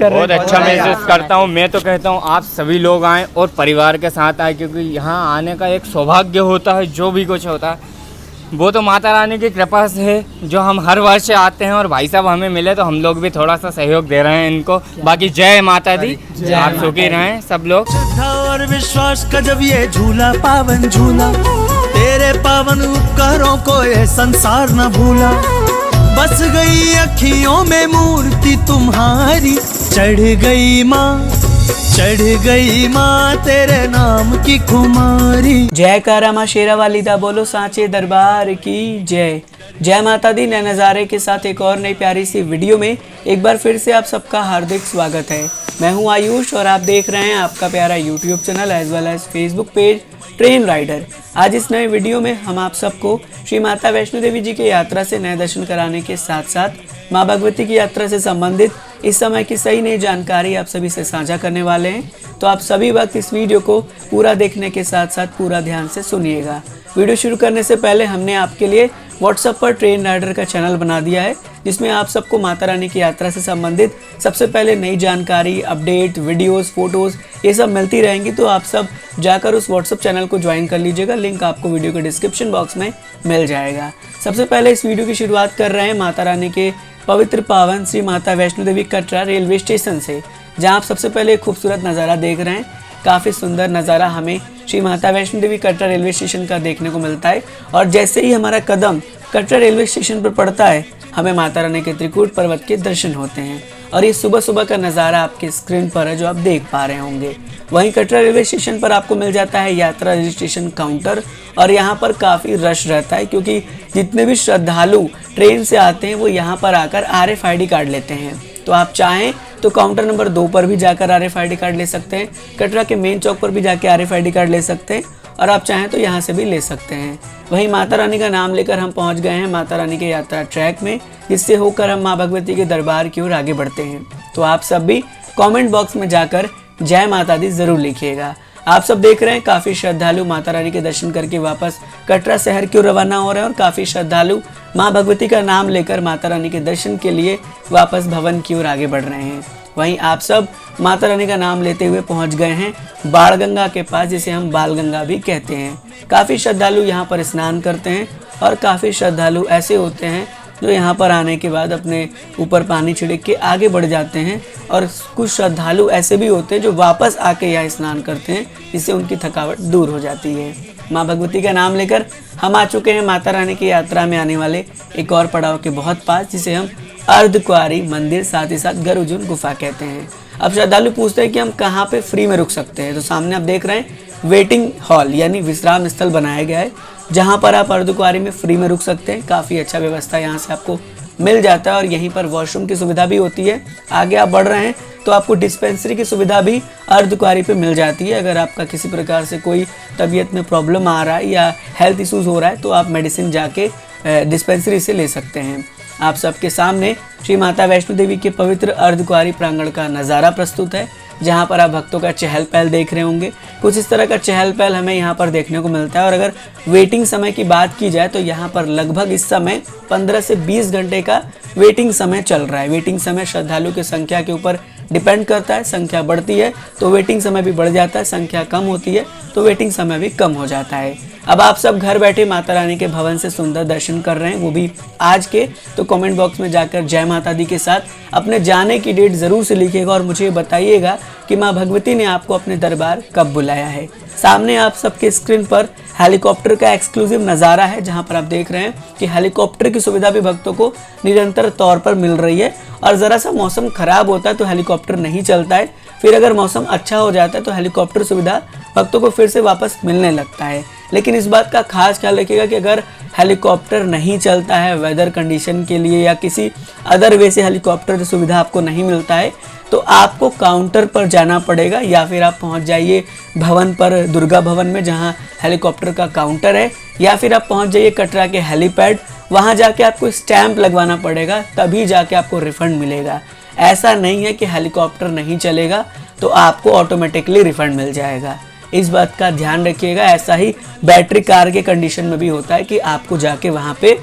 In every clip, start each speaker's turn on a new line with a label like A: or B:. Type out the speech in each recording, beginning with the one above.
A: बहुत अच्छा महसूस करता हूँ। मैं तो कहता हूँ आप सभी लोग आएँ और परिवार के साथ आए, क्योंकि यहाँ आने का एक सौभाग्य होता है। जो भी कुछ होता है वो तो माता रानी की कृपा से है, जो हम हर वर्ष आते हैं। और भाई साहब हमें मिले तो हम लोग भी थोड़ा सा सहयोग दे रहे हैं इनको। बाकी जय माता दी, आप सुखी रहें सब लोग।
B: श्रद्धा और विश्वास का जब ये झूला पावन झूला, तेरे पावन उपकारों को ये संसार न भूला। बस गई अखियों में मूर्ति तुम्हारी, चढ़ गई माँ तेरे नाम की कुमारी।
C: जय कारा माँ शेरा वाली दा, बोलो सांचे दरबार की जय। जय माता दी। नए नज़ारे के साथ एक और नई प्यारी सी वीडियो में एक बार फिर से आप सबका हार्दिक स्वागत है। मैं हूं आयुष और आप देख रहे हैं आपका प्यारा YouTube channel as well as Facebook page train rider. आज इस नए वीडियो में हम आप सबको श्री माता वैष्णो देवी जी की यात्रा से नए दर्शन कराने के साथ साथ माँ भगवती की यात्रा से संबंधित इस समय की सही नई जानकारी आप सभी से साझा करने वाले हैं। तो आप सभी वक्त इस वीडियो को पूरा देखने के साथ साथ पूरा ध्यान से सुनिएगा। वीडियो शुरू करने से पहले हमने आपके लिए व्हाट्सएप पर ट्रेन राइडर का चैनल बना दिया है, जिसमें आप सबको माता रानी की यात्रा से संबंधित सबसे पहले नई जानकारी, अपडेट, वीडियोस, फोटोज़ ये सब मिलती रहेंगी। तो आप सब जाकर उस व्हाट्सएप चैनल को ज्वाइन कर लीजिएगा। लिंक आपको वीडियो के डिस्क्रिप्शन बॉक्स में मिल जाएगा। सबसे पहले इस वीडियो की शुरुआत कर रहे हैं माता रानी के पवित्र पावन श्री माता वैष्णो देवी कटरा रेलवे स्टेशन से, जहाँ आप सबसे पहले एक खूबसूरत नज़ारा देख रहे हैं। काफ़ी सुंदर नज़ारा हमें श्री माता वैष्णो देवी कटरा रेलवे स्टेशन का देखने को मिलता है। और जैसे ही हमारा कदम कटरा रेलवे स्टेशन पर पड़ता है, हमें माता रानी के त्रिकूट पर्वत के दर्शन होते हैं। और ये सुबह सुबह का नज़ारा आपके स्क्रीन पर है जो आप देख पा रहे होंगे। वहीं कटरा रेलवे स्टेशन पर आपको मिल जाता है यात्रा रजिस्ट्रेशन काउंटर, और यहाँ पर काफ़ी रश रहता है, क्योंकि जितने भी श्रद्धालु ट्रेन से आते हैं वो यहाँ पर आकर RFID कार्ड लेते हैं। तो आप चाहें तो काउंटर नंबर 2 पर भी जाकर RFID कार्ड ले सकते हैं, कटरा के मेन चौक पर भी जाके RFID कार्ड ले सकते हैं, और आप चाहें तो यहाँ से भी ले सकते हैं। वहीं माता रानी का नाम लेकर हम पहुँच गए हैं माता रानी के यात्रा ट्रैक में, जिससे होकर हम माँ भगवती के दरबार की ओर आगे बढ़ते हैं। तो आप सब भी कमेंट बॉक्स में जाकर जय माता दी ज़रूर लिखिएगा। आप सब देख रहे हैं काफ़ी श्रद्धालु माता रानी के दर्शन करके वापस कटरा शहर की ओर रवाना हो रहे हैं, और काफ़ी श्रद्धालु माँ भगवती का नाम लेकर माता रानी के दर्शन के लिए वापस भवन की ओर आगे बढ़ रहे हैं। वहीं आप सब माता रानी का नाम लेते हुए पहुंच गए हैं बाणगंगा के पास, जिसे हम बालगंगा भी कहते हैं। काफ़ी श्रद्धालु यहाँ पर स्नान करते हैं, और काफ़ी श्रद्धालु ऐसे होते हैं जो यहाँ पर आने के बाद अपने ऊपर पानी छिड़क के आगे बढ़ जाते हैं, और कुछ श्रद्धालु ऐसे भी होते हैं जो वापस आके यहाँ स्नान करते हैं, जिससे उनकी थकावट दूर हो जाती है। माँ भगवती का नाम लेकर हम आ चुके हैं माता रानी की यात्रा में आने वाले एक और पड़ाव के बहुत पास, जिसे हम अर्धकुंवारी मंदिर साथ ही साथ गरुजुन गुफा कहते हैं। अब श्रद्धालु पूछते हैं कि हम कहाँ पे फ्री में रुक सकते हैं। तो सामने आप देख रहे हैं वेटिंग हॉल यानी विश्राम स्थल बनाया गया है, जहाँ पर आप अर्धकुंवारी में फ्री में रुक सकते हैं। काफ़ी अच्छा व्यवस्था यहाँ से आपको मिल जाता है, और यहीं पर वॉशरूम की सुविधा भी होती है। आगे आप बढ़ रहे हैं तो आपको डिस्पेंसरी की सुविधा भी अर्धकुंवारी पे मिल जाती है। अगर आपका किसी प्रकार से कोई तबीयत में प्रॉब्लम आ रहा है या हेल्थ इश्यूज़ हो रहा है, तो आप मेडिसिन जाके डिस्पेंसरी से ले सकते हैं। आप सबके सामने श्री माता वैष्णो देवी के पवित्र अर्धकुंवारी प्रांगण का नज़ारा प्रस्तुत है, जहाँ पर आप भक्तों का चहल पहल देख रहे होंगे। कुछ इस तरह का चहल पहल हमें यहाँ पर देखने को मिलता है। और अगर वेटिंग समय की बात की जाए तो यहाँ पर लगभग इस समय 15 से 20 घंटे का वेटिंग समय चल रहा है। वेटिंग समय श्रद्धालु की संख्या के ऊपर डिपेंड करता है। संख्या बढ़ती है तो वेटिंग समय भी बढ़ जाता है, संख्या कम होती है तो वेटिंग समय भी कम हो जाता है। अब आप सब घर बैठे माता रानी के भवन से सुंदर दर्शन कर रहे हैं, वो भी आज के। तो कमेंट बॉक्स में जाकर जय माता दी के साथ अपने जाने की डेट ज़रूर से लिखिएगा, और मुझे बताइएगा कि माँ भगवती ने आपको अपने दरबार कब बुलाया है। सामने आप सबके स्क्रीन पर हेलीकॉप्टर का एक्सक्लूसिव नज़ारा है, जहाँ पर आप देख रहे हैं कि हेलीकॉप्टर की सुविधा भी भक्तों को निरंतर तौर पर मिल रही है। और ज़रा सा मौसम ख़राब होता है तो हेलीकॉप्टर नहीं चलता है, फिर अगर मौसम अच्छा हो जाता है तो हेलीकॉप्टर सुविधा भक्तों को फिर से वापस मिलने लगता है। लेकिन इस बात का खास ख्याल रखिएगा कि अगर हेलीकॉप्टर नहीं चलता है वेदर कंडीशन के लिए या किसी अदर वे से हेलीकॉप्टर की सुविधा आपको नहीं मिलता है, तो आपको काउंटर पर जाना पड़ेगा, या फिर आप पहुंच जाइए भवन पर, दुर्गा भवन में जहां हेलीकॉप्टर का काउंटर है, या फिर आप पहुंच जाइए कटरा के हेलीपैड, वहां जाके आपको स्टैंप लगवाना पड़ेगा, तभी जाके आपको रिफंड मिलेगा। ऐसा नहीं है कि हेलीकॉप्टर नहीं चलेगा तो आपको ऑटोमेटिकली रिफंड मिल जाएगा। इस बात का ध्यान रखिएगा। ऐसा ही बैटरी कार के कंडीशन में भी होता है कि आपको जाके वहाँ पे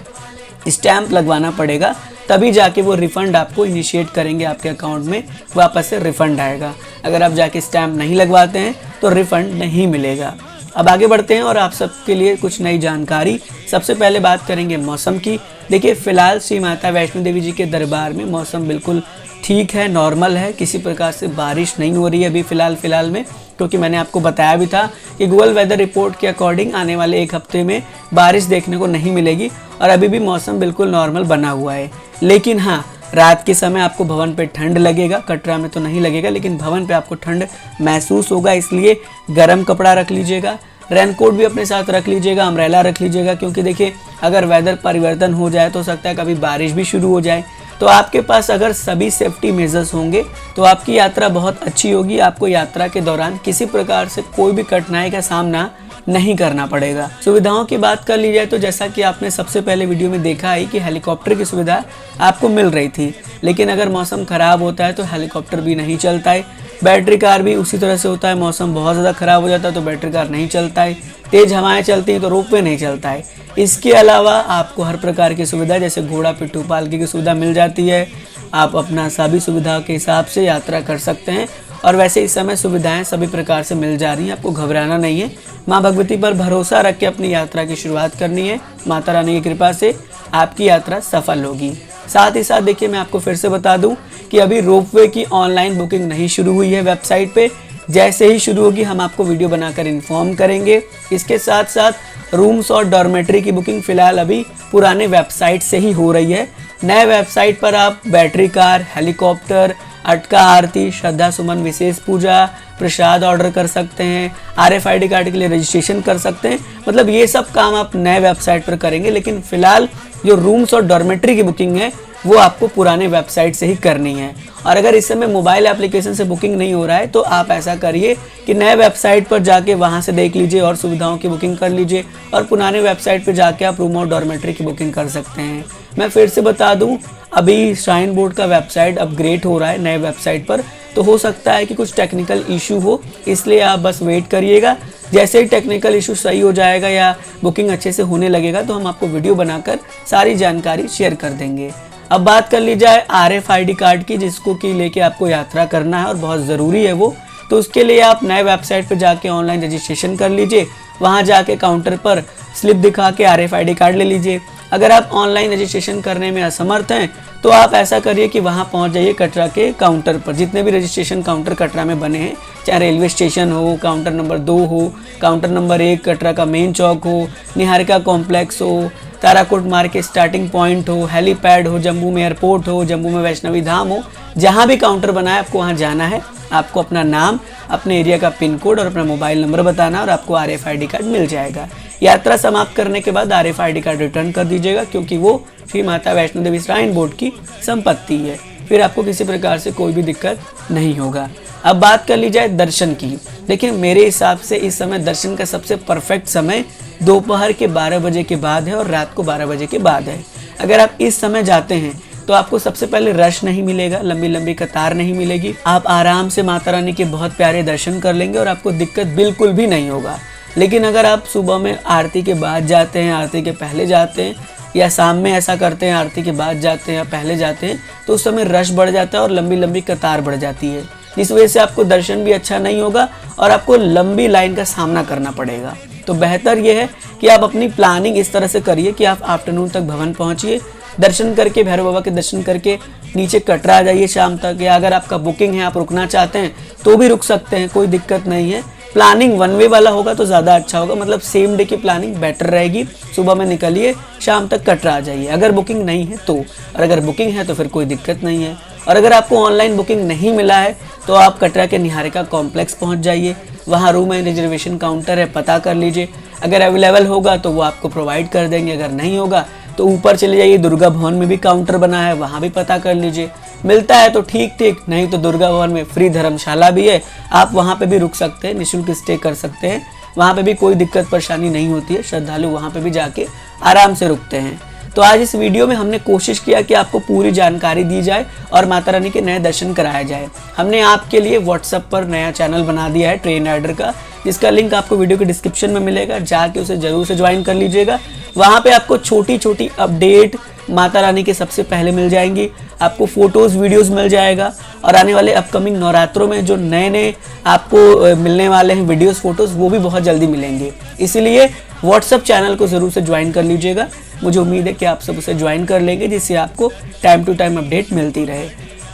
C: स्टैंप लगवाना पड़ेगा, तभी जाके वो रिफ़ंड आपको इनिशिएट करेंगे, आपके अकाउंट में वापस से रिफ़ंड आएगा। अगर आप जाके स्टैम्प नहीं लगवाते हैं तो रिफ़ंड नहीं मिलेगा। अब आगे बढ़ते हैं और आप सबके लिए कुछ नई जानकारी। सबसे पहले बात करेंगे मौसम की। देखिए फ़िलहाल श्री माता वैष्णो देवी जी के दरबार में मौसम बिल्कुल ठीक है, नॉर्मल है, किसी प्रकार से बारिश नहीं हो रही है अभी फ़िलहाल में, क्योंकि मैंने आपको बताया भी था कि गूगल वेदर रिपोर्ट के अकॉर्डिंग आने वाले एक हफ्ते में बारिश देखने को नहीं मिलेगी और अभी भी मौसम बिल्कुल नॉर्मल बना हुआ है। लेकिन हाँ, रात के समय आपको भवन पे ठंड लगेगा, कटरा में तो नहीं लगेगा, लेकिन भवन पे आपको ठंड महसूस होगा, इसलिए गर्म कपड़ा रख लीजिएगा। रेनकोट भी अपने साथ रख लीजिएगा, अम्ब्रेला रख लीजिएगा, क्योंकि देखिए अगर वेदर परिवर्तन हो जाए तो हो सकता है कभी बारिश भी शुरू हो जाए। तो आपके पास अगर सभी सेफ्टी मेजर्स होंगे तो आपकी यात्रा बहुत अच्छी होगी। आपको यात्रा के दौरान किसी प्रकार से कोई भी कठिनाई का सामना नहीं करना पड़ेगा। सुविधाओं की बात कर ली जाए तो जैसा कि आपने सबसे पहले वीडियो में देखा है कि हेलीकॉप्टर की सुविधा आपको मिल रही थी, लेकिन अगर मौसम ख़राब होता है तो हेलीकॉप्टर भी नहीं चलता है। बैटरी कार भी उसी तरह से होता है, मौसम बहुत ज़्यादा ख़राब हो जाता है तो बैटरी कार नहीं चलता है, तेज़ हवाएं चलती हैं तो रोपवे नहीं चलता है। इसके अलावा आपको हर प्रकार की सुविधा जैसे घोड़ा पिट्ठू पालकी की सुविधा मिल जाती है। आप अपना सभी सुविधा के हिसाब से यात्रा कर सकते हैं और वैसे इस समय सुविधाएं सभी प्रकार से मिल जा रही हैं, आपको घबराना नहीं है। माँ भगवती पर भरोसा रख के अपनी यात्रा की शुरुआत करनी है, माता रानी की कृपा से आपकी यात्रा सफल होगी। साथ ही साथ देखिए मैं आपको फिर से बता दूं कि अभी रोपवे की ऑनलाइन बुकिंग नहीं शुरू हुई है वेबसाइट पे, जैसे ही शुरू होगी हम आपको वीडियो बनाकर इन्फॉर्म करेंगे। इसके साथ साथ रूम्स और डॉर्मेट्री की बुकिंग फ़िलहाल अभी पुराने वेबसाइट से ही हो रही है। नए वेबसाइट पर आप बैटरी कार, हेलीकॉप्टर, अटका आरती, श्रद्धा सुमन विशेष पूजा, प्रसाद ऑर्डर कर सकते हैं, RFID कार्ड के लिए रजिस्ट्रेशन कर सकते हैं। मतलब ये सब काम आप नए वेबसाइट पर करेंगे, लेकिन फ़िलहाल जो रूम्स और डॉर्मेट्री की बुकिंग है वो आपको पुराने वेबसाइट से ही करनी है। और अगर इस समय मोबाइल एप्लीकेशन से बुकिंग नहीं हो रहा है तो आप ऐसा करिए कि नए वेबसाइट पर जाके वहां से देख लीजिए और सुविधाओं की बुकिंग कर लीजिए, और पुराने वेबसाइट पर जाके आप रूम और डॉर्मेट्री की बुकिंग कर सकते हैं। मैं फिर से बता दूं, अभी श्राइन बोर्ड का वेबसाइट अपग्रेड हो रहा है नए वेबसाइट पर, तो हो सकता है कि कुछ टेक्निकल इशू हो, इसलिए आप बस वेट करिएगा। जैसे ही टेक्निकल इशू सही हो जाएगा या बुकिंग अच्छे से होने लगेगा तो हम आपको वीडियो बनाकर सारी जानकारी शेयर कर देंगे। अब बात कर ली जाए RFID कार्ड की, जिसको कि लेके आपको यात्रा करना है और बहुत ज़रूरी है वो, तो उसके लिए आप नए वेबसाइट पर जाके ऑनलाइन रजिस्ट्रेशन कर लीजिए। वहाँ जाके काउंटर पर स्लिप दिखा के RFID कार्ड ले लीजिए। अगर आप ऑनलाइन रजिस्ट्रेशन करने में असमर्थ हैं तो आप ऐसा करिए कि वहाँ पहुँच जाइए कटरा के काउंटर पर। जितने भी रजिस्ट्रेशन काउंटर कटरा में बने हैं, चाहे रेलवे स्टेशन हो, काउंटर नंबर 2 हो, काउंटर नंबर 1 कटरा का मेन चौक हो, निहारिका कॉम्प्लेक्स हो, ताराकोट मार्ग के स्टार्टिंग पॉइंट हो, हेलीपैड हो, जम्मू में एयरपोर्ट हो, जम्मू में वैष्णवी धाम हो, जहाँ भी काउंटर बना है आपको वहाँ जाना है। आपको अपना नाम, अपने एरिया का पिन कोड और अपना मोबाइल नंबर बताना और आपको RFID कार्ड मिल जाएगा। यात्रा समाप्त करने के बाद RFID कार्ड रिटर्न कर दीजिएगा, क्योंकि वो श्री माता वैष्णो देवी श्राइन बोर्ड की संपत्ति है। फिर आपको किसी प्रकार से कोई भी दिक्कत नहीं होगा। अब बात कर ली जाए दर्शन की। देखिए मेरे हिसाब से इस समय दर्शन का सबसे परफेक्ट समय दोपहर के 12 बजे के बाद है और रात को 12 बजे के बाद है। अगर आप इस समय जाते हैं तो आपको सबसे पहले रश नहीं मिलेगा, लंबी लंबी कतार नहीं मिलेगी, आप आराम से माता रानी के बहुत प्यारे दर्शन कर लेंगे और आपको दिक्कत बिल्कुल भी नहीं होगा। लेकिन अगर आप सुबह में आरती के बाद जाते हैं, आरती के पहले जाते हैं, या शाम में ऐसा करते हैं आरती के बाद जाते हैं या पहले जाते हैं, तो उस समय रश बढ़ जाता है और लंबी लंबी कतार बढ़ जाती है, जिस वजह से आपको दर्शन भी अच्छा नहीं होगा और आपको लंबी लाइन का सामना करना पड़ेगा। तो बेहतर यह है कि आप अपनी प्लानिंग इस तरह से करिए कि आप आफ्टरनून तक भवन पहुंचिए, दर्शन करके भैरव बाबा के दर्शन करके नीचे कटरा आ जाइए शाम तक, या अगर आपका बुकिंग है आप रुकना चाहते हैं तो भी रुक सकते हैं, कोई दिक्कत नहीं है। प्लानिंग वन वे वाला होगा तो ज़्यादा अच्छा होगा, मतलब सेम डे की प्लानिंग बेटर रहेगी। सुबह में निकलिए, शाम तक कटरा आ जाइए अगर बुकिंग नहीं है तो, और अगर बुकिंग है तो फिर कोई दिक्कत नहीं है। और अगर आपको ऑनलाइन बुकिंग नहीं मिला है तो आप कटरा के निहारिका कॉम्प्लेक्स पहुंच जाइए, वहाँ रूम एंड रिजर्वेशन काउंटर है, पता कर लीजिए। अगर अवेलेबल होगा तो वो आपको प्रोवाइड कर देंगे, अगर नहीं होगा तो ऊपर चले जाइए, दुर्गा भवन में भी काउंटर बना है, वहाँ भी पता कर लीजिए। मिलता है तो ठीक, नहीं तो दुर्गा भवन में फ्री धर्मशाला भी है, आप वहाँ पे भी रुक सकते हैं, निःशुल्क स्टे कर सकते हैं, वहाँ पे भी कोई दिक्कत परेशानी नहीं होती है, श्रद्धालु वहाँ पे भी जाके आराम से रुकते हैं। तो आज इस वीडियो में हमने कोशिश किया कि आपको पूरी जानकारी दी जाए और माता रानी के नए दर्शन कराया जाए। हमने आपके लिए व्हाट्सएप पर नया चैनल बना दिया है ट्रेन राइडर का, जिसका लिंक आपको वीडियो के डिस्क्रिप्शन में मिलेगा, जाके उसे जरूर से ज्वाइन कर लीजिएगा। वहाँ पे आपको छोटी छोटी अपडेट, माता रानी के सबसे पहले मिल जाएंगी, आपको फ़ोटोज़ वीडियोज़ मिल जाएगा। और आने वाले अपकमिंग नवरात्रों में जो नए नए आपको मिलने वाले हैं वीडियोज़ फ़ोटोज़, वो भी बहुत जल्दी मिलेंगे। इसीलिए व्हाट्सअप चैनल को ज़रूर से ज्वाइन कर लीजिएगा। मुझे उम्मीद है कि आप सब उसे ज्वाइन कर लेंगे, जिससे आपको टाइम टू टाइम अपडेट मिलती रहे।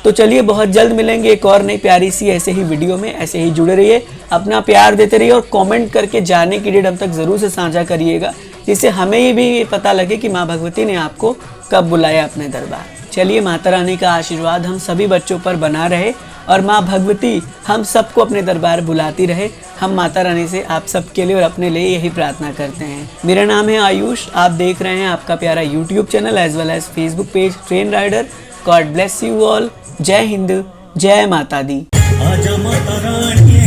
C: तो चलिए बहुत जल्द मिलेंगे एक और नई प्यारी सी ऐसे ही वीडियो में। ऐसे ही जुड़े रहिए, अपना प्यार देते रहिए और कमेंट करके जाने की डेट हम तक ज़रूर से साझा करिएगा, जिससे हमें ये भी पता लगे कि माँ भगवती ने आपको कब बुलाया अपने दरबार। चलिए माता रानी का आशीर्वाद हम सभी बच्चों पर बना रहे और माँ भगवती हम सबको अपने दरबार बुलाती रहे। हम माता रानी से आप सबके लिए और अपने लिए यही प्रार्थना करते हैं। मेरा नाम है आयुष, आप देख रहे हैं आपका प्यारा YouTube channel as well as Facebook page train rider. God bless you all. जय हिंद, जय माता दी।
B: आजा माता रानी,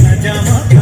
B: आजा माता